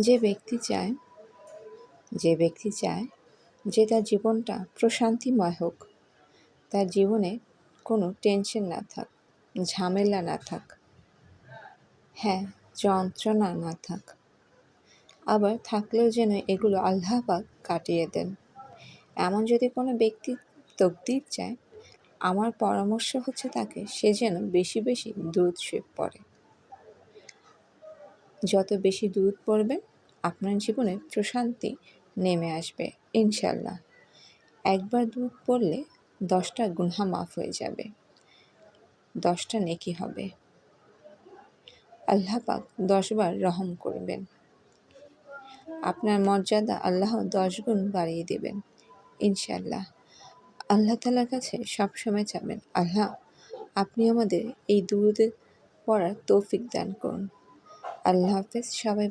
যে ব্যক্তি চায় যে তার জীবনটা প্রশান্তিময় হোক, তার জীবনে কোনো টেনশন না থাক, ঝামেলা না থাক, হ্যাঁ, যন্ত্রণা না থাক, আবার থাকলেও যেন এগুলো আল্লাহ পাক কাটিয়ে দেন। এমন যদি কোনো ব্যক্তি তকদির চায়, আমার পরামর্শ হচ্ছে তাকে সে যেন বেশি বেশি দুরূদ শরীফ পড়ে। যত বেশি দুরূদ পড়বেন আপনার জীবনে প্রশান্তি নেমে আসবে ইনশাল্লাহ। একবার দুরূদ পড়লে 10টা গুনাহ মাফ হয়ে যাবে, 10টা নেকি হবে। আল্লাহ পাক 10 বার রহম করবেন, আপনার মর্যাদা আল্লাহ 10 গুণ বাড়িয়ে দেবেন ইনশাল্লাহ। আল্লাহ তাআলার কাছে সবসময় চাবেন, আল্লাহ আপনি আমাদের এই দুরূদ পড়ার তৌফিক দান করুন। আল্লাহ হাফেজ, সবাই